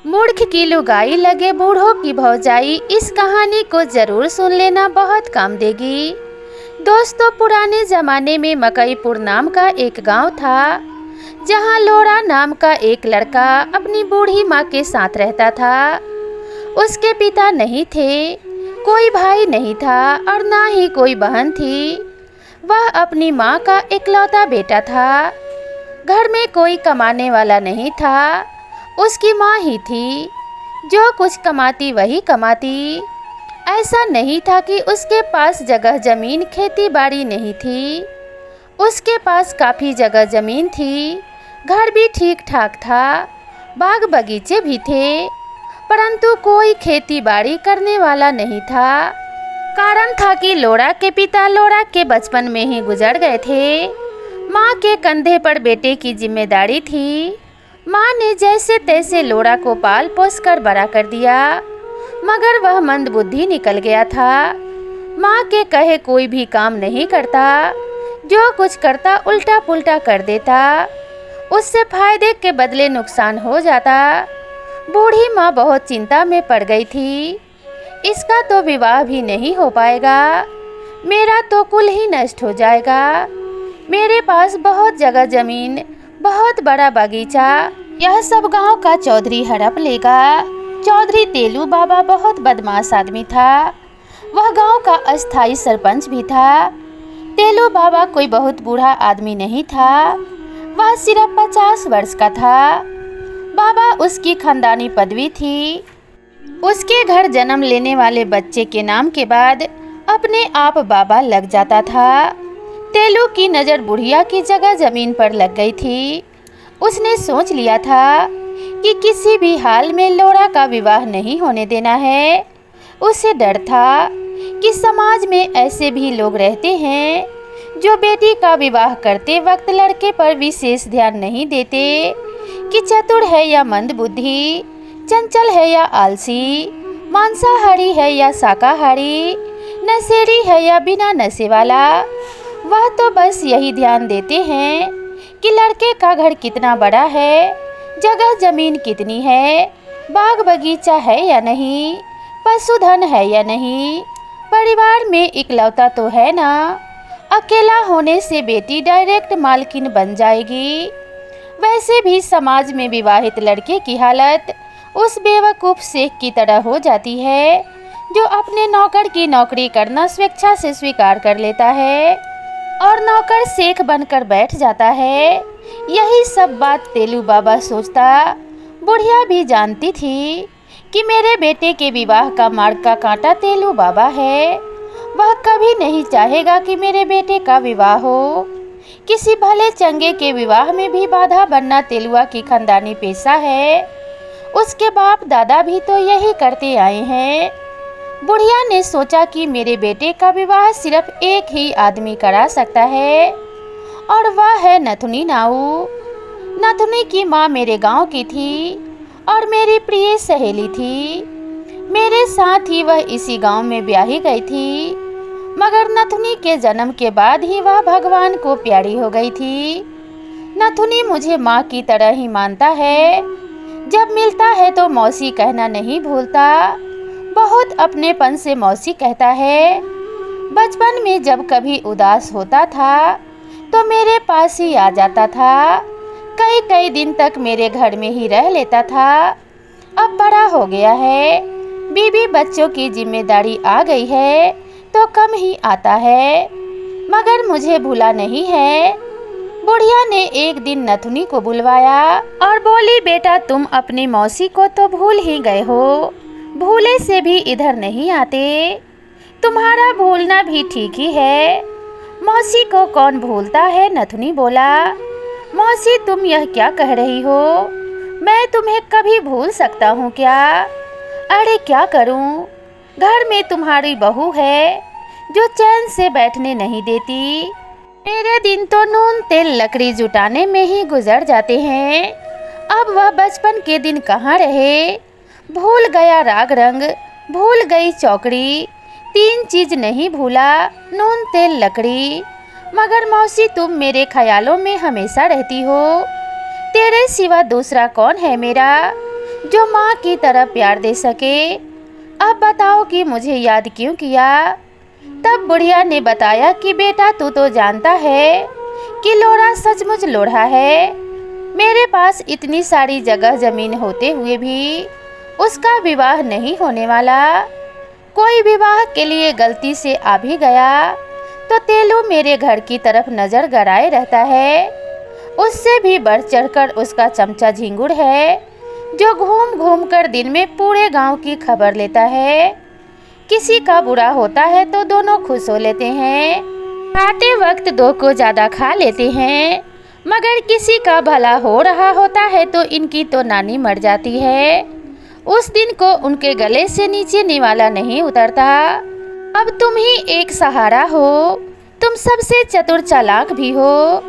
मूर्ख की लुगाई लगे बूढ़ों की भौजाई इस कहानी को जरूर सुन लेना, बहुत काम देगी। दोस्तों, पुराने ज़माने में मकईपुर नाम का एक गांव था, जहां लोरा नाम का एक लड़का अपनी बूढ़ी माँ के साथ रहता था। उसके पिता नहीं थे, कोई भाई नहीं था और ना ही कोई बहन थी। वह अपनी माँ का इकलौता बेटा था। घर में कोई कमाने वाला नहीं था, उसकी माँ ही थी। जो कुछ कमाती वही कमाती। ऐसा नहीं था कि उसके पास जगह जमीन खेती बाड़ी नहीं थी। उसके पास काफ़ी जगह जमीन थी, घर भी ठीक ठाक था, बाग बगीचे भी थे, परंतु कोई खेती बाड़ी करने वाला नहीं था। कारण था कि लोरा के पिता लोरा के बचपन में ही गुजर गए थे। माँ के कंधे पर बेटे की जिम्मेदारी थी। माँ ने जैसे तैसे लोरा को पाल पोस कर बड़ा कर दिया, मगर वह मंदबुद्धि निकल गया था। माँ के कहे कोई भी काम नहीं करता, जो कुछ करता उल्टा पुल्टा कर देता। उससे फायदे के बदले नुकसान हो जाता। बूढ़ी माँ बहुत चिंता में पड़ गई थी। इसका तो विवाह भी नहीं हो पाएगा, मेरा तो कुल ही नष्ट हो जाएगा। मेरे पास बहुत जगह जमीन, बहुत बड़ा बगीचा, यह सब गांव का चौधरी हड़प लेगा। चौधरी तेलू बाबा बहुत बदमाश आदमी था। वह गांव का अस्थाई सरपंच भी था। तेलू बाबा कोई बहुत बूढ़ा आदमी नहीं था, वह सिर्फ 50 वर्ष का था। बाबा उसकी खानदानी पदवी थी। उसके घर जन्म लेने वाले बच्चे के नाम के बाद अपने आप बाबा लग जाता था। तेलू की नज़र बुढ़िया की जगह जमीन पर लग गई थी। उसने सोच लिया था कि किसी भी हाल में लोरा का विवाह नहीं होने देना है। उसे डर था कि समाज में ऐसे भी लोग रहते हैं जो बेटी का विवाह करते वक्त लड़के पर विशेष ध्यान नहीं देते कि चतुर है या मंदबुद्धि, चंचल है या आलसी, मांसाहारी है या शाकाहारी, नशेड़ी है या बिना नशे वाला। वह तो बस यही ध्यान देते हैं कि लड़के का घर कितना बड़ा है, जगह जमीन कितनी है, बाग बगीचा है या नहीं, पशुधन है या नहीं, परिवार में इकलौता तो है ना, अकेला होने से बेटी डायरेक्ट मालकिन बन जाएगी। वैसे भी समाज में विवाहित लड़के की हालत उस बेवकूफ़ शेख की तरह हो जाती है जो अपने नौकर की नौकरी करना स्वेच्छा से स्वीकार कर लेता है और नौकर शेख बनकर बैठ जाता है। यही सब बात तेलू बाबा सोचता। बुढ़िया भी जानती थी कि मेरे बेटे के विवाह का मार्ग का कांटा तेलू बाबा है। वह कभी नहीं चाहेगा कि मेरे बेटे का विवाह हो। किसी भले चंगे के विवाह में भी बाधा बनना तेलुआ की खानदानी पेशा है। उसके बाप दादा भी तो यही करते आए हैं। बुढ़िया ने सोचा कि मेरे बेटे का विवाह सिर्फ एक ही आदमी करा सकता है और वह है नथुनी नाऊ। नथुनी की माँ मेरे गांव की थी और मेरी प्रिय सहेली थी। मेरे साथ ही वह इसी गांव में ब्याही गई थी, मगर नथुनी के जन्म के बाद ही वह भगवान को प्यारी हो गई थी। नथुनी मुझे माँ की तरह ही मानता है। जब मिलता है तो मौसी कहना नहीं भूलता। बहुत अपनेपन से मौसी कहता है। बचपन में जब कभी उदास होता था तो मेरे पास ही आ जाता था। कई कई दिन तक मेरे घर में ही रह लेता था। अब बड़ा हो गया है, बीवी बच्चों की जिम्मेदारी आ गई है तो कम ही आता है, मगर मुझे भूला नहीं है। बुढ़िया ने एक दिन नथुनी को बुलवाया और बोली, बेटा तुम अपनी मौसी को तो भूल ही गए हो, भूले से भी इधर नहीं आते। तुम्हारा भूलना भी ठीक ही है, मौसी को कौन भूलता है। नथुनी बोला, मौसी तुम यह क्या कह रही हो, मैं तुम्हें कभी भूल सकता हूँ क्या। अरे क्या करूँ, घर में तुम्हारी बहू है जो चैन से बैठने नहीं देती। मेरे दिन तो नून तेल लकड़ी जुटाने में ही गुजर जाते हैं। अब वह बचपन के दिन कहाँ रहे। भूल गया राग रंग, भूल गई चौकड़ी, 3 चीज नहीं भूला, नून तेल लकड़ी। मगर मौसी तुम मेरे ख्यालों में हमेशा रहती हो। तेरे सिवा दूसरा कौन है मेरा जो माँ माँ की तरह प्यार दे सके। अब बताओ कि मुझे याद क्यों किया। तब बुढ़िया ने बताया कि बेटा तू तो जानता है कि लोढ़ा सचमुच लोढ़ा है। मेरे पास इतनी सारी जगह जमीन होते हुए भी उसका विवाह नहीं होने वाला। कोई विवाह के लिए गलती से आ भी गया तो तेलू मेरे घर की तरफ नजर गड़ाए रहता है। उससे भी बढ़ चढ़कर उसका चमचा झिंगुर है, जो घूम घूम कर दिन में पूरे गांव की खबर लेता है। किसी का बुरा होता है तो दोनों खुश हो लेते हैं। खाते वक्त दो को ज़्यादा खा लेते हैं, मगर किसी का भला हो रहा होता है तो इनकी तो नानी मर जाती है। उस दिन को उनके गले से नीचे निवाला नहीं उतरता। अब तुम ही एक सहारा हो। तुम सबसे चतुर चालाक भी हो।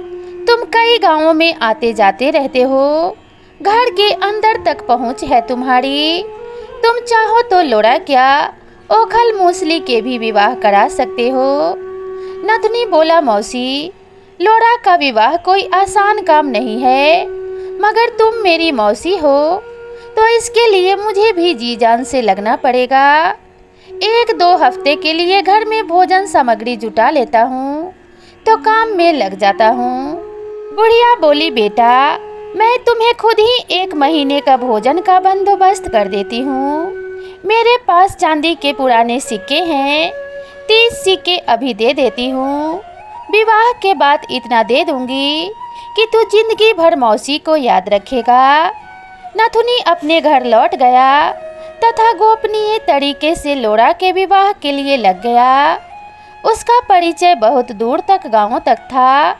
तुम कई गांवों में आते जाते रहते हो। घर के अंदर तक पहुंच है तुम्हारी। तुम चाहो तो लोढ़ा क्या, ओखल मूसली के भी विवाह करा सकते हो। नथुनी बोला, मौसी, लोढ़ा का विवाह कोई आसान काम नहीं है, मगर तुम मेरी मौसी हो तो इसके लिए मुझे भी जी जान से लगना पड़ेगा। 1-2 हफ्ते के लिए घर में भोजन सामग्री जुटा लेता हूँ तो काम में लग जाता हूँ। बुढ़िया बोली, बेटा मैं तुम्हें खुद ही 1 महीने का भोजन का बंदोबस्त कर देती हूँ। मेरे पास चांदी के पुराने सिक्के हैं, 30 सिक्के अभी दे देती हूँ। विवाह के बाद इतना दे दूंगी कि तू जिंदगी भर मौसी को याद रखेगा। नथुनी अपने घर लौट गया तथा गोपनीय तरीके से लोढ़ा के विवाह के लिए लग गया। उसका परिचय बहुत दूर तक गांवों तक था।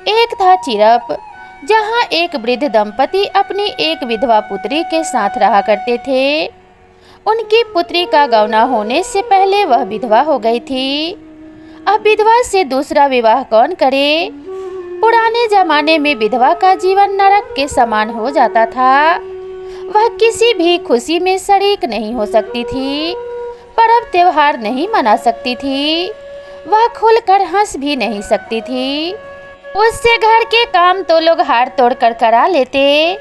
एक था चिरप, जहां एक वृद्ध दंपति अपनी एक विधवा पुत्री के साथ रहा करते थे। उनकी पुत्री का गौना होने से पहले वह विधवा हो गई थी। अब विधवा से दूसरा विवाह कौन करे। पुराने जमाने में विधवा का जीवन नरक के समान हो जाता था। वह किसी भी खुशी में शरीक नहीं हो सकती थी, पर्व त्योहार नहीं मना सकती थी, वह खुलकर हंस भी नहीं सकती थी। उससे घर के काम तो लोग हाथ तोड़ कर करा लेते,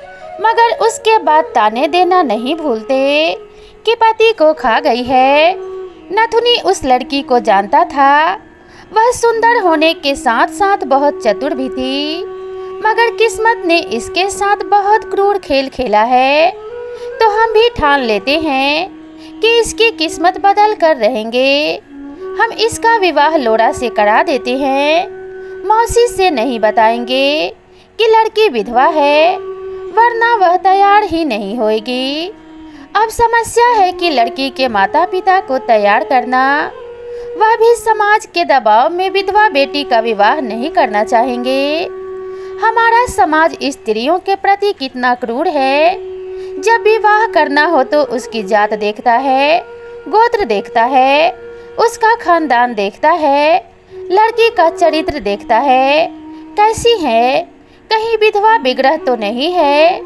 मगर उसके बाद ताने देना नहीं भूलते कि पति को खा गई है। नथुनी उस लड़की को जानता था। वह सुंदर होने के साथ साथ बहुत चतुर भी थी, मगर किस्मत ने इसके साथ बहुत क्रूर खेल खेला है। तो हम भी ठान लेते हैं कि इसकी किस्मत बदल कर रहेंगे। हम इसका विवाह लोढ़ा से करा देते हैं। मौसी से नहीं बताएंगे कि लड़की विधवा है, वरना वह तैयार ही नहीं होएगी। अब समस्या है कि लड़की के माता पिता को तैयार करना। वह भी समाज के दबाव में विधवा बेटी का विवाह नहीं करना चाहेंगे। हमारा समाज स्त्रियों के प्रति कितना क्रूर है। जब विवाह करना हो तो उसकी जात देखता है, गोत्र देखता है, उसका खानदान देखता है, लड़की का चरित्र देखता है, कैसी है, कहीं विधवा विग्रह तो नहीं है।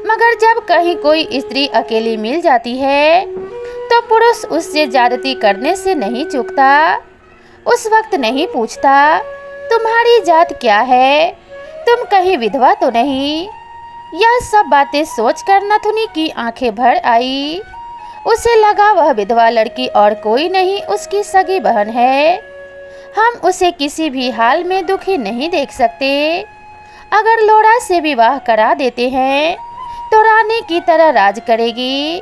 मगर जब कहीं कोई स्त्री अकेली मिल जाती है तो पुरुष उससे ज्यादती करने से नहीं चूकता। उस वक्त नहीं पूछता तुम्हारी जात क्या है, तुम कहीं विधवा तो नहीं। यह सब बातें सोचकर नथुनी की आंखें भर आई। उसे लगा वह विधवा लड़की और कोई नहीं उसकी सगी बहन है। हम उसे किसी भी हाल में दुखी नहीं देख सकते। अगर लोढ़ा से विवाह करा देते हैं तो रानी की तरह राज करेगी।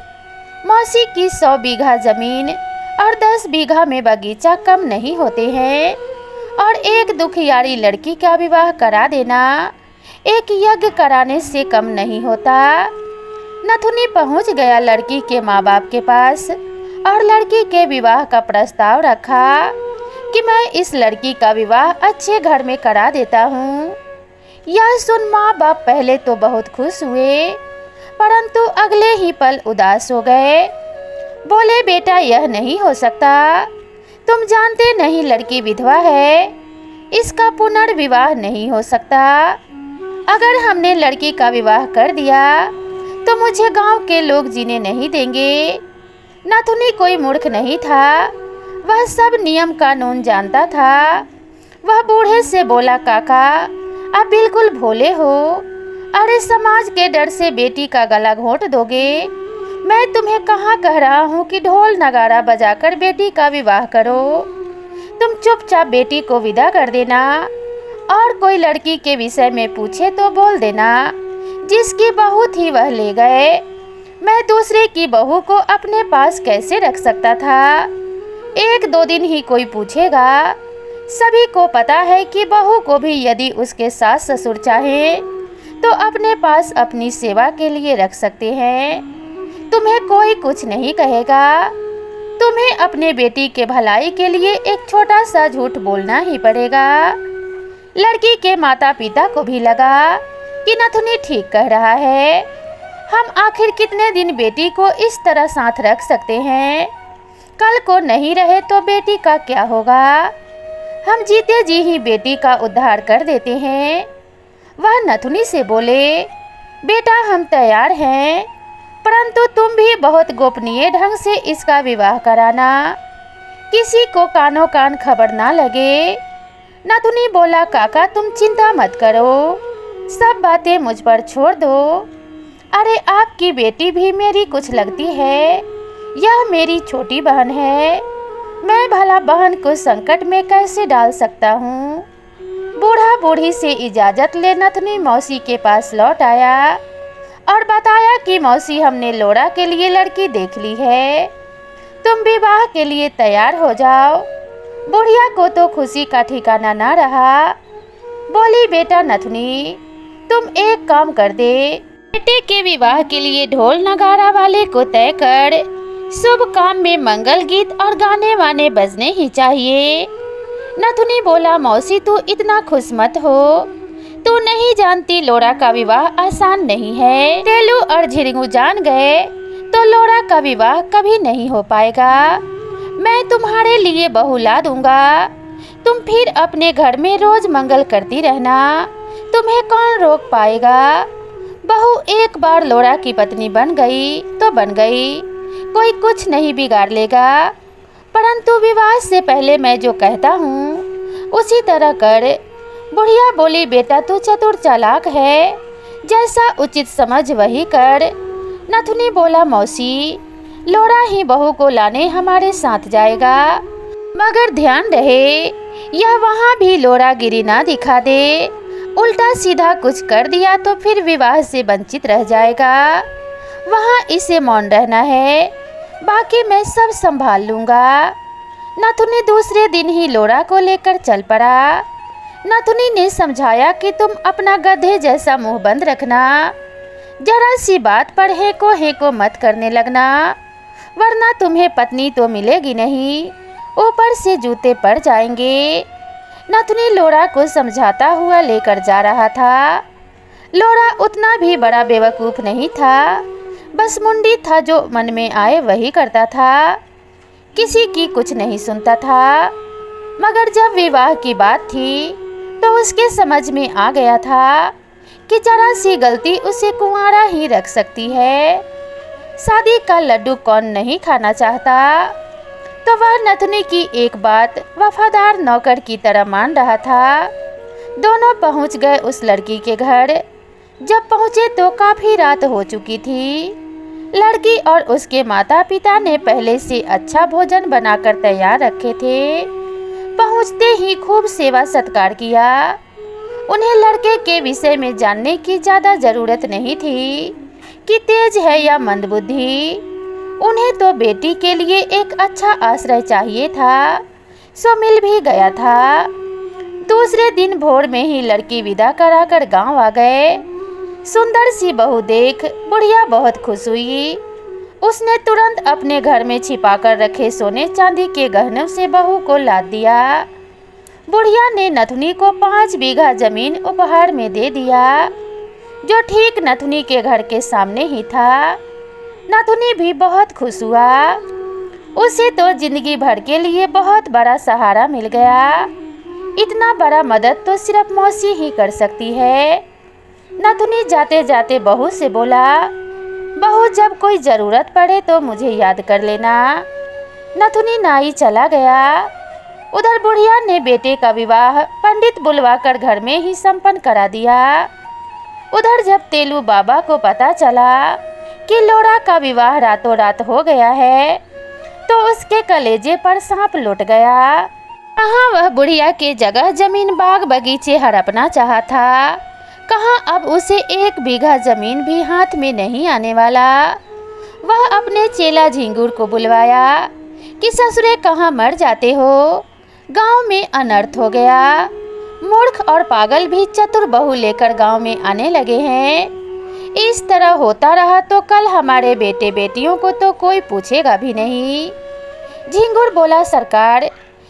मौसी की 100 बीघा जमीन और 10 बीघा में बगीचा कम नहीं होते हैं, और एक दुखियारी लड़की का विवाह करा देना एक यज्ञ कराने से कम नहीं होता। नथुनी पहुंच गया लड़की के माँ बाप के पास और लड़की के विवाह का प्रस्ताव रखा कि मैं इस लड़की का विवाह अच्छे घर में करा देता हूँ। यह सुन माँ बाप पहले तो बहुत खुश हुए, परंतु अगले ही पल उदास हो गए। बोले, बेटा यह नहीं हो सकता। तुम जानते नहीं लड़की विधवा है, इसका पुनर्विवाह नहीं हो सकता। अगर हमने लड़की का विवाह कर दिया तो मुझे गांव के लोग जीने नहीं देंगे। नथुनी कोई मूर्ख नहीं था, वह सब नियम कानून जानता था। वह बूढ़े से बोला, काका आप बिल्कुल भोले हो। अरे समाज के डर से बेटी का गला घोंट दोगे। मैं तुम्हें कहाँ कह रहा हूँ कि ढोल नगाड़ा बजाकर बेटी का विवाह करो। तुम चुपचाप बेटी को विदा कर देना और कोई लड़की के विषय में पूछे तो बोल देना, जिसकी बहू थी वह ले गए। मैं दूसरे की बहू को अपने पास कैसे रख सकता था? 1-2 दिन ही कोई पूछेगा। सभी को पता है कि बहू को भी यदि उसके सास ससुर चाहे तो अपने पास अपनी सेवा के लिए रख सकते हैं। तुम्हें कोई कुछ नहीं कहेगा। तुम्हें अपने बेटी के भलाई के लिए एक छोटा सा झूठ बोलना ही पड़ेगा। लड़की के माता पिता को भी लगा कि नथुनी ठीक कह रहा है। हम आखिर कितने दिन बेटी को इस तरह साथ रख सकते हैं? कल को नहीं रहे तो बेटी का क्या होगा? हम जीते जी ही बेटी का उद्धार कर देते हैं। वह नथुनी से बोले, बेटा हम तैयार हैं, परंतु तुम भी बहुत गोपनीय ढंग से इसका विवाह कराना, किसी को कानों कान खबर ना लगे। नथुनी बोला, काका तुम चिंता मत करो, सब बातें मुझ पर छोड़ दो। अरे आपकी बेटी भी मेरी कुछ लगती है, यह मेरी छोटी बहन है। मैं भला बहन को संकट में कैसे डाल सकता हूँ? बूढ़ा बूढ़ी से इजाज़त ले नथुनी मौसी के पास लौट आया और बताया कि मौसी हमने लोड़ा के लिए लड़की देख ली है, तुम विवाह के लिए तैयार हो जाओ। बुढ़िया को तो खुशी का ठिकाना ना रहा। बोली, बेटा नथुनी तुम एक काम कर दे, बेटे के विवाह के लिए ढोल नगाड़ा वाले को तय कर। शुभ काम में मंगल गीत और गाने वाने बजने ही चाहिए। नथुनी बोला, मौसी तू इतना खुश मत हो, तू नहीं जानती लोड़ा का विवाह आसान नहीं है। तेलू और झिरंगू जान गए तो लोड़ा का विवाह कभी नहीं हो पाएगा। मैं तुम्हारे लिए बहू ला दूंगा, तुम फिर अपने घर में रोज मंगल करती रहना, तुम्हें कौन रोक पाएगा। बहू एक बार लोड़ा की पत्नी बन गई तो बन गई, कोई कुछ नहीं बिगाड़ लेगा। परंतु विवाह से पहले मैं जो कहता हूँ उसी तरह कर। बुढ़िया बोली, बेटा तू चतुर चालाक है, जैसा उचित समझ वही कर। नथुनी बोला, मौसी लोड़ा ही बहू को लाने हमारे साथ जाएगा, मगर ध्यान रहे यह वहाँ भी लोड़ा गिरी ना दिखा दे। उल्टा सीधा कुछ कर दिया तो फिर विवाह से वंचित रह जाएगा। वहाँ इसे मौन रहना है, बाकी मैं सब संभाल लूँगा। नथुनी दूसरे दिन ही लोड़ा को लेकर चल पड़ा। नथुनी ने समझाया कि तुम अपना गधे जैसा मुंह बंद रखना, जरा सी बात पर हेको मत करने लगना, वरना तुम्हें पत्नी तो मिलेगी नहीं, ऊपर से जूते पड़ जाएंगे। नथुनी लोड़ा को समझाता हुआ लेकर जा रहा था। लोड़ा उतना भी बड़ा बेवकूफ़ नहीं था, बस मुंडी था, जो मन में आए वही करता था, किसी की कुछ नहीं सुनता था। मगर जब विवाह की बात थी तो उसके समझ में आ गया था कि जरा सी गलती उसे कुंवारा ही रख सकती है। शादी का लड्डू कौन नहीं खाना चाहता। तो वह नथुनी की एक बात वफादार नौकर की तरह मान रहा था। दोनों पहुंच गए उस लड़की के घर। जब पहुंचे तो काफ़ी रात हो चुकी थी। लड़की और उसके माता पिता ने पहले से अच्छा भोजन बनाकर तैयार रखे थे। पहुंचते ही खूब सेवा सत्कार किया। उन्हें लड़के के विषय में जानने की ज़्यादा ज़रूरत नहीं थी कि तेज है या मंदबुद्धि। उन्हें तो बेटी के लिए एक अच्छा आश्रय चाहिए था, सो मिल भी गया था। दूसरे दिन भोर में ही लड़की विदा कराकर गांव आ गए। सुंदर सी बहू देख बुढ़िया बहुत खुश हुई। उसने तुरंत अपने घर में छिपाकर रखे सोने चांदी के गहनों से बहू को लाद दिया। बुढ़िया ने नथुनी को 5 बीघा जमीन उपहार में दे दिया, जो ठीक नथुनी के घर के सामने ही था। नथुनी भी बहुत खुश हुआ। उसे तो जिंदगी भर के लिए बहुत बड़ा सहारा मिल गया। इतना बड़ा मदद तो सिर्फ मौसी ही कर सकती है। नथुनी जाते जाते बहू से बोला, बहू जब कोई ज़रूरत पड़े तो मुझे याद कर लेना। नथुनी नाई चला गया। उधर बुढ़िया ने बेटे का विवाह पंडित बुलवाकर घर में ही संपन्न करा दिया। उधर जब तेलू बाबा को पता चला कि लोड़ा का विवाह रातों रात हो गया है, तो उसके कलेजे पर सांप लौट गया। कहाँ वह बुढ़िया के जगह जमीन बाग बगीचे हड़पना चाहा था, कहाँ अब उसे 1 बीघा जमीन भी हाथ में नहीं आने वाला। वह अपने चेला झिंगुर को बुलवाया कि ससुरे कहाँ मर जाते हो, गांव में अनर्थ हो गया। मूर्ख और पागल भी चतुर बहू लेकर गांव में आने लगे हैं। इस तरह होता रहा तो कल हमारे बेटे बेटियों को तो कोई पूछेगा भी नहीं। झिंगुर बोला, सरकार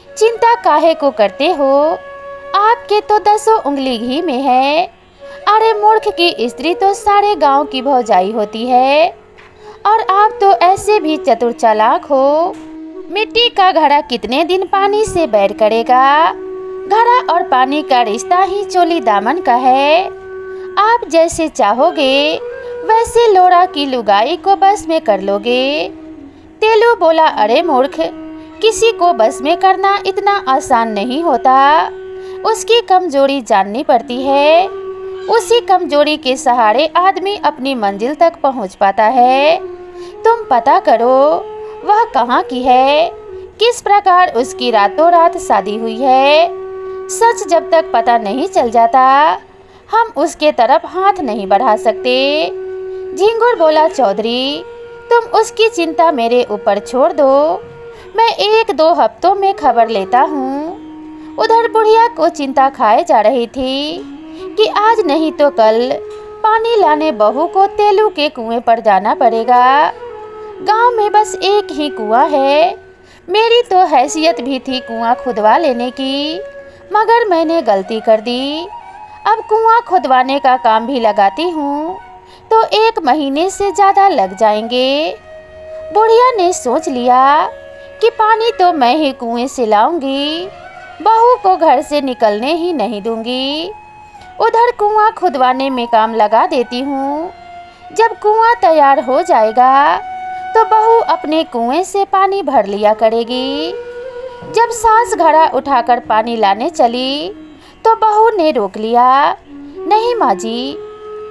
चिंता काहे को करते हो, आपके तो 10 उंगली घी में है। अरे मूर्ख की स्त्री तो सारे गांव की भौजाई होती है, और आप तो ऐसे भी चतुर चालाक हो। मिट्टी का घड़ा कितने दिन पानी से बैर करेगा। घड़ा और पानी का रिश्ता ही चोली दामन का है। आप जैसे चाहोगे वैसे लोड़ा की लुगाई को बस में कर लोगे। तेलू बोला, अरे मूर्ख, किसी को बस में करना इतना आसान नहीं होता। उसकी कमजोरी जाननी पड़ती है। उसी कमजोरी के सहारे आदमी अपनी मंजिल तक पहुंच पाता है। तुम पता करो वह कहाँ की है, किस प्रकार उसकी रातों रात शादी हुई है। सच जब तक पता नहीं चल जाता हम उसके तरफ हाथ नहीं बढ़ा सकते। झिंगुर बोला, चौधरी तुम उसकी चिंता मेरे ऊपर छोड़ दो, मैं 1-2 हफ्तों में खबर लेता हूँ। उधर बुढ़िया को चिंता खाए जा रही थी कि आज नहीं तो कल पानी लाने बहू को तेलू के कुएं पर जाना पड़ेगा। गांव में बस एक ही कुआं है। मेरी तो हैसियत भी थी कुआं खुदवा लेने की, मगर मैंने गलती कर दी। अब कुआं खुदवाने का काम भी लगाती हूँ तो 1 महीने से ज़्यादा लग जाएंगे। बुढ़िया ने सोच लिया कि पानी तो मैं ही कुएं से लाऊंगी, बहू को घर से निकलने ही नहीं दूंगी। उधर कुआं खुदवाने में काम लगा देती हूँ। जब कुआं तैयार हो जाएगा तो बहू अपने कुएं से पानी भर लिया करेगी। जब सास घड़ा उठाकर पानी लाने चली तो बहू ने रोक लिया। नहीं माँ जी,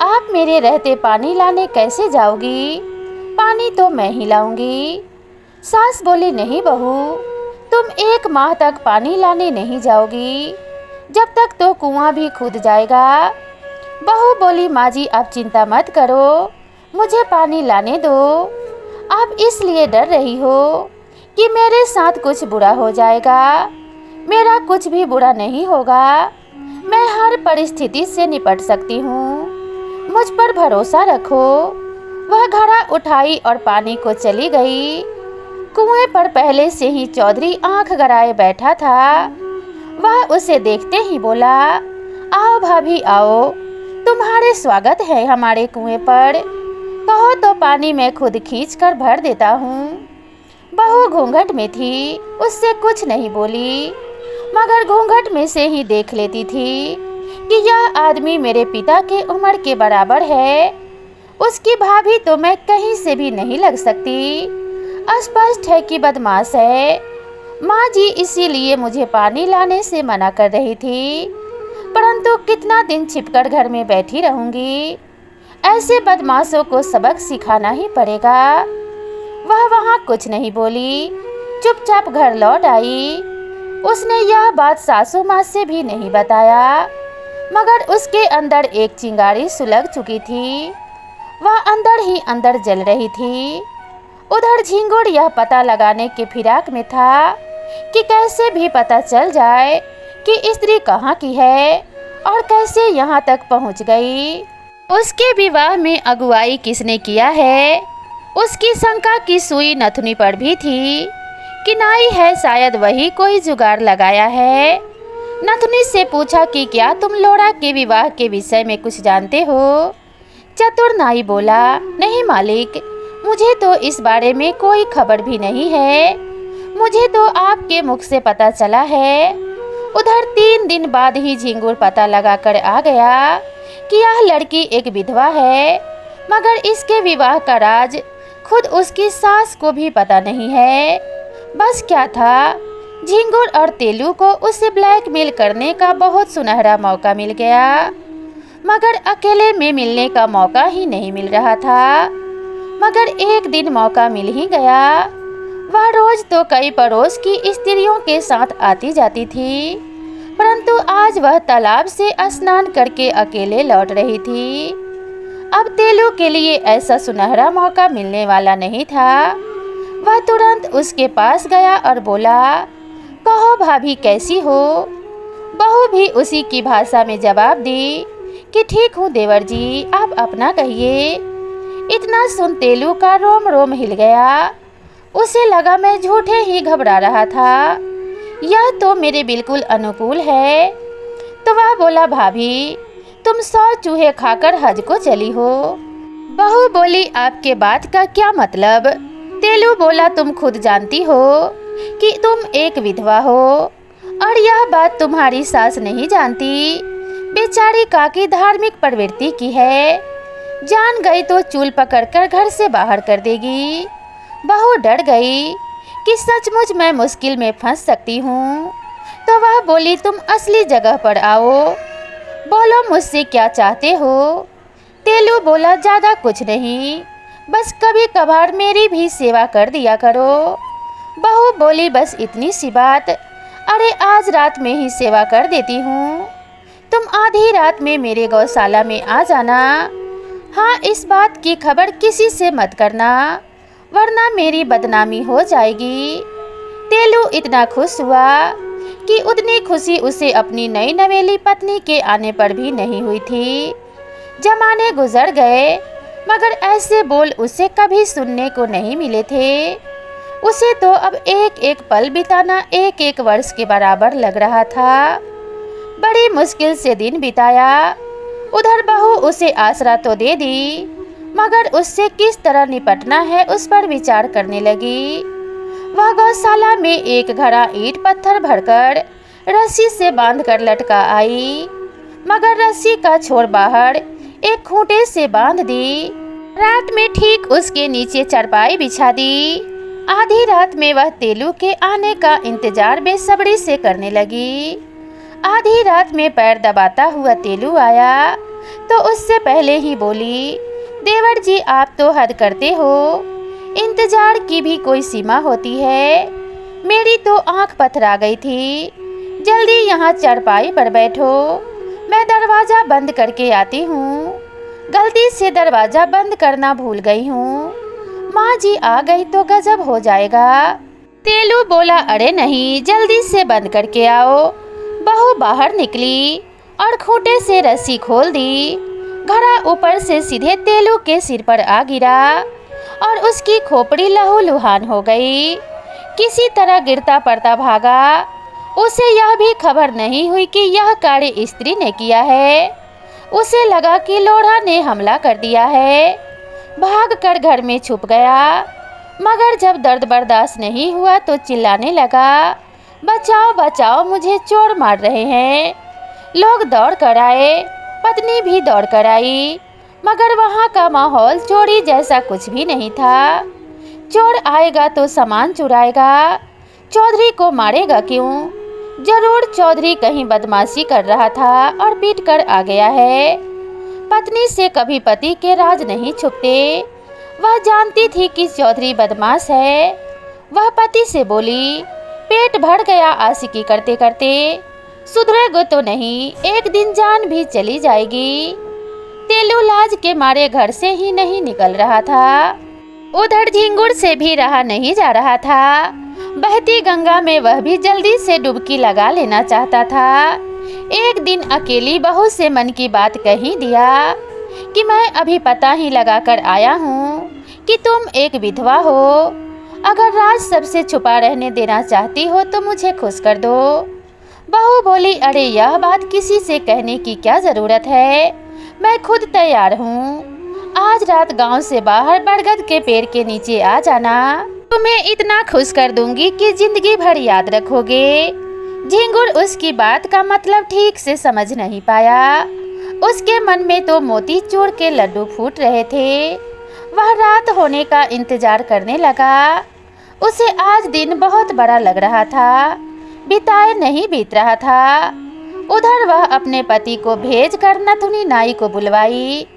आप मेरे रहते पानी लाने कैसे जाओगी, पानी तो मैं ही लाऊंगी। सास बोली, नहीं बहू, तुम 1 माह तक पानी लाने नहीं जाओगी, जब तक तो कुआं भी खुद जाएगा। बहू बोली, माँ जी आप चिंता मत करो, मुझे पानी लाने दो। आप इसलिए डर रही हो कि मेरे साथ कुछ बुरा हो जाएगा। मेरा कुछ भी बुरा नहीं होगा, मैं हर परिस्थिति से निपट सकती हूँ, मुझ पर भरोसा रखो। वह घड़ा उठाई और पानी को चली गई। कुएं पर पहले से ही चौधरी आंख गड़ाए बैठा था। वह उसे देखते ही बोला, आओ भाभी आओ, तुम्हारे स्वागत है हमारे कुएं पर। कहो तो पानी मैं खुद खींच कर भर देता हूँ। बहू घूंघट में थी, उससे कुछ नहीं बोली, मगर घूंघट में से ही देख लेती थी कि यह आदमी मेरे पिता के उम्र के बराबर है। उसकी भाभी तो मैं कहीं से भी नहीं लग सकती। स्पष्ट है कि बदमाश है। माँ जी इसीलिए मुझे पानी लाने से मना कर रही थी, परंतु कितना दिन छिपकर घर में बैठी रहूंगी। ऐसे बदमाशों को सबक सिखाना ही पड़ेगा। वह वहाँ कुछ नहीं बोली, चुपचाप घर लौट आई। उसने यह बात सासू माँ से भी नहीं बताया, मगर उसके अंदर एक चिंगारी सुलग चुकी थी। वह अंदर ही अंदर जल रही थी। उधर झिंगुर यह पता लगाने के फिराक में था कि कैसे भी पता चल जाए कि स्त्री कहाँ की है और कैसे यहाँ तक पहुँच गई। उसके विवाह में अगुवाई किसने किया है, उसकी शंका की सुई नथुनी पर भी थी कि नाई है, शायद वही कोई जुगाड़ लगाया है। नथुनी से पूछा कि क्या तुम लोड़ा के विवाह के विषय में कुछ जानते हो। चतुर नाई बोला, नहीं मालिक, मुझे तो इस बारे में कोई खबर भी नहीं है, मुझे तो आपके मुख से पता चला है। उधर 3 दिन बाद ही झिंगुर पता लगाकर आ गया कि यह लड़की एक विधवा है, मगर इसके विवाह का राज खुद उसकी सास को भी पता नहीं है। बस क्या था, झिंगुर और तेलू को उसे ब्लैकमेल करने का बहुत सुनहरा मौका मिल गया, मगर अकेले में मिलने का मौका ही नहीं मिल रहा था। मगर एक दिन मौका मिल ही गया। वह रोज तो कई पड़ोस की स्त्रियों के साथ आती जाती थी, परंतु आज वह तालाब से स्नान करके अकेले लौट रही थी। अब तेलू के लिए ऐसा सुनहरा मौका मिलने वाला नहीं था। वह तुरंत उसके पास गया और बोला, कहो भाभी कैसी हो। बहू भी उसी की भाषा में जवाब दी कि ठीक हूँ देवर जी, आप अपना कहिए। इतना सुन तेलू का रोम रोम हिल गया। उसे लगा मैं झूठे ही घबरा रहा था, यह तो मेरे बिल्कुल अनुकूल है। तो वह बोला, भाभी तुम 100 चूहे खाकर हज को चली हो। बहू बोली, आपके बात का क्या मतलब। तेलू बोला, तुम खुद जानती हो कि तुम एक विधवा हो और यह बात तुम्हारी सास नहीं जानती। बेचारी काकी धार्मिक प्रवृत्ति की है, जान गई तो चूल पकड़कर घर से बाहर कर देगी। बहू डर गई कि सचमुच मैं मुश्किल में फंस सकती हूँ। तो वह बोली, तुम असली जगह पर आओ, बोलो मुझसे क्या चाहते हो। तेलू बोला, ज़्यादा कुछ नहीं, बस कभी कभार मेरी भी सेवा कर दिया करो। बहू बोली, बस इतनी सी बात। अरे आज रात में ही सेवा कर देती हूँ, तुम आधी रात में मेरे गौशाला में आ जाना। हाँ, इस बात की खबर किसी से मत करना, वरना मेरी बदनामी हो जाएगी। तेलू इतना खुश हुआ कि उतनी खुशी उसे अपनी नई नवेली पत्नी के आने पर भी नहीं हुई थी। जमाने गुजर गए, मगर ऐसे बोल उसे कभी सुनने को नहीं मिले थे। उसे तो अब एक एक पल बिताना एक एक वर्ष के बराबर लग रहा था। बड़ी मुश्किल से दिन बिताया। उधर बहू उसे आसरा तो दे दी, मगर उससे किस तरह निपटना है उस पर विचार करने लगी। वह गौशाला में एक घड़ा ईंट पत्थर भरकर रस्सी से बांधकर लटका आई, मगर रस्सी का छोर बाहर एक खूंटे से बांध दी। रात में ठीक उसके नीचे चारपाई बिछा दी। आधी रात में वह तेलू के आने का इंतजार बेसब्री से करने लगी। आधी रात में पैर दबाता हुआ तेलू आया तो उससे पहले ही बोली, देवर जी आप तो हद करते हो, इंतजार की भी कोई सीमा होती है। मेरी तो आंख पथरा गई थी, जल्दी यहाँ चारपाई पर बैठो, मैं दरवाज़ा बंद करके आती हूँ। गलती से दरवाज़ा बंद करना भूल गई हूँ, माँ जी आ गई तो गजब हो जाएगा। तेलू बोला, अरे नहीं, जल्दी से बंद करके आओ। बहू बाहर निकली और खूंटे से रस्सी खोल दी। घड़ा ऊपर से सीधे तेलू के सिर पर आ गिरा और उसकी खोपड़ी लहूलुहान हो गई। किसी तरह गिरता पड़ता भागा। उसे यह भी खबर नहीं हुई कि यह कार्य स्त्री ने किया है। उसे लगा कि लोढ़ा ने हमला कर दिया है। भागकर घर में छुप गया, मगर जब दर्द बर्दाश्त नहीं हुआ तो चिल्लाने लगा, बचाओ बचाओ, मुझे चोर मार रहे हैं। लोग दौड़ कर आए, पत्नी भी दौड़ कर आई, मगर वहाँ का माहौल चोरी जैसा कुछ भी नहीं था। चोर आएगा तो सामान चुराएगा, चौधरी को मारेगा क्यों? जरूर चौधरी कहीं बदमाशी कर रहा था और पीट कर आ गया है। पत्नी से कभी पति के राज नहीं छुपते। वह जानती थी कि चौधरी बदमाश है। वह पति से बोली, पेट भर गया आशिकी करते करते, सुधरेगो तो नहीं, एक दिन जान भी चली जाएगी। तेलू लाज के मारे घर से ही नहीं निकल रहा था। उधर झिंगुर से भी रहा नहीं जा रहा था। बहती गंगा में वह भी जल्दी से डुबकी लगा लेना चाहता था। एक दिन अकेली बहू से मन की बात कही दिया कि मैं अभी पता ही लगा कर आया हूँ कि तुम एक विधवा हो। अगर राज सबसे छुपा रहने देना चाहती हो तो मुझे खुश कर दो। बहू बोली, अरे यह बात किसी से कहने की क्या ज़रूरत है, मैं खुद तैयार हूँ। आज रात गांव से बाहर बरगद के पेड़ के नीचे आ जाना, तुम्हें इतना खुश कर दूंगी कि जिंदगी भर याद रखोगे। झिंगुर उसकी बात का मतलब ठीक से समझ नहीं पाया। उसके मन में तो मोती चूर के लड्डू फूट रहे थे। वह रात होने का इंतजार करने लगा। उसे आज दिन बहुत बड़ा लग रहा था, बिताए नहीं बीत रहा था। उधर वह अपने पति को भेज कर नथुनी नाई को बुलवाई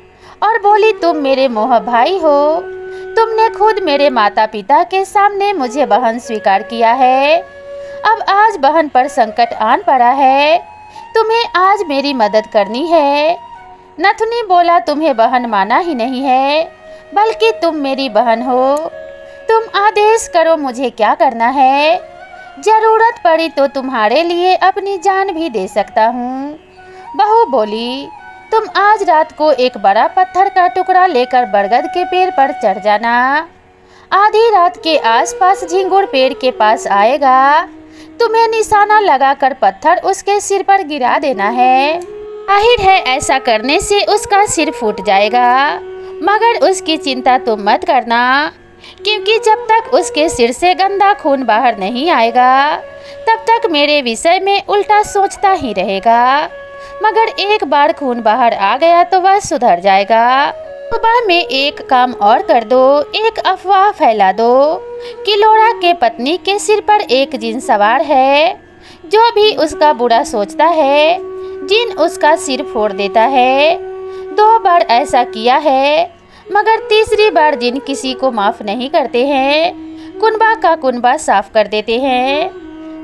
और बोली, तुम मेरे मोह भाई हो, तुमने खुद मेरे माता पिता के सामने मुझे बहन स्वीकार किया है। अब आज बहन पर संकट आन पड़ा है, तुम्हें आज मेरी मदद करनी है। नथुनी बोला, तुम्हें बहन माना ही नहीं है, बल्कि तुम मेरी बहन हो। तुम आदेश करो, मुझे क्या करना है। जरूरत पड़ी तो तुम्हारे लिए अपनी जान भी दे सकता हूँ। बहू बोली, तुम आज रात को एक बड़ा पत्थर का टुकड़ा लेकर बरगद के पेड़ पर चढ़ जाना। आधी रात के आसपास झिंगुर पेड़ के पास आएगा, तुम्हें निशाना लगाकर पत्थर उसके सिर पर गिरा देना है। जाहिर है ऐसा करने से उसका सिर फूट जाएगा, मगर उसकी चिंता तुम मत करना, क्योंकि जब तक उसके सिर से गंदा खून बाहर नहीं आएगा तब तक मेरे विषय में उल्टा सोचता ही रहेगा। मगर एक बार खून बाहर आ गया तो वह सुधर जाएगा। सुबह में एक काम और कर दो, एक अफवाह फैला दो कि लोड़ा के पत्नी के सिर पर एक जिन सवार है, जो भी उसका बुरा सोचता है जिन उसका सिर फोड़ देता है। 2 बार ऐसा किया है, मगर तीसरी बार जिन किसी को माफ नहीं करते हैं, कुनबा का कुनबा साफ कर देते हैं।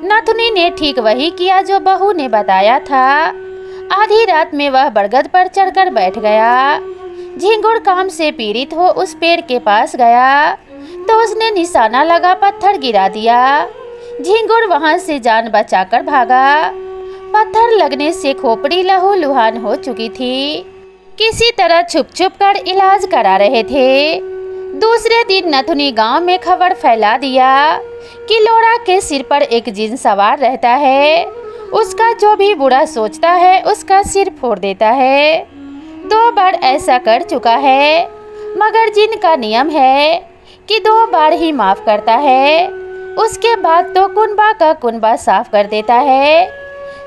नथुनी ने ठीक वही किया जो बहू ने बताया था। आधी रात में वह बरगद पर चढ़कर बैठ गया। झिंगुर काम से पीड़ित हो उस पेड़ के पास गया तो उसने निशाना लगा पत्थर गिरा दिया। झिंगुर वहां से जान बचाकर भागा। पत्थर लगने से खोपड़ी लहूलुहान हो चुकी थी। किसी तरह छुप छुप कर इलाज करा रहे थे। दूसरे दिन नथुनी गांव में खबर फैला दिया कि लोड़ा के सिर पर एक जिन सवार रहता है, उसका जो भी बुरा सोचता है उसका सिर फोड़ देता है। 2 बार ऐसा कर चुका है, मगर जिन का नियम है कि 2 बार ही माफ करता है, उसके बाद तो कुनबा का कुनबा साफ कर देता है।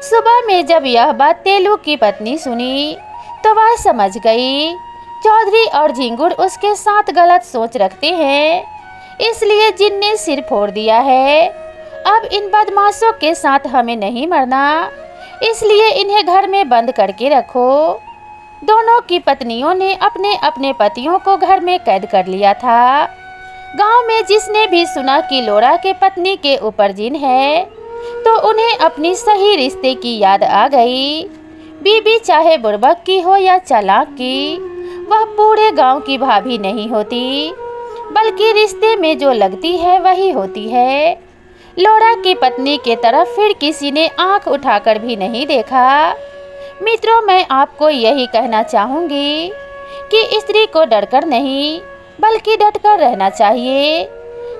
सुबह में जब यह बात तेलू की पत्नी सुनी तो वह समझ गई चौधरी और झिंगुर उसके साथ गलत सोच रखते हैं, इसलिए जिन ने सिर फोड़ दिया है। अब इन बदमाशों के साथ हमें नहीं मरना, इसलिए इन्हें घर में बंद करके रखो। दोनों की पत्नियों ने अपने अपने पतियों को घर में कैद कर लिया था। गांव में जिसने भी सुना कि लोड़ा के पत्नी के ऊपर जिन है तो उन्हें अपनी सही रिश्ते की याद आ गई। बीबी चाहे बुड़बक की हो या चालाक की, वह पूरे गांव की भाभी नहीं होती, बल्कि रिश्ते में जो लगती है वही होती है। लोड़ा की पत्नी के तरफ फिर किसी ने आंख उठाकर भी नहीं देखा। मित्रों, मैं आपको यही कहना चाहूँगी कि स्त्री को डरकर नहीं बल्कि डटकर रहना चाहिए,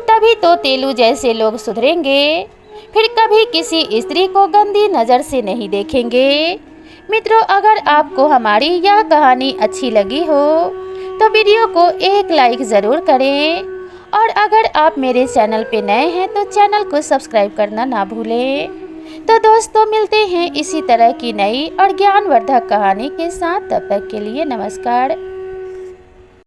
तभी तो तेलू जैसे लोग सुधरेंगे, फिर कभी किसी स्त्री को गंदी नज़र से नहीं देखेंगे। मित्रों, अगर आपको हमारी यह कहानी अच्छी लगी हो तो वीडियो को एक लाइक ज़रूर करें, और अगर आप मेरे चैनल पे नए हैं तो चैनल को सब्सक्राइब करना ना भूलें। तो दोस्तों, मिलते हैं इसी तरह की नई और ज्ञानवर्धक कहानी के साथ। तब तक के लिए नमस्कार।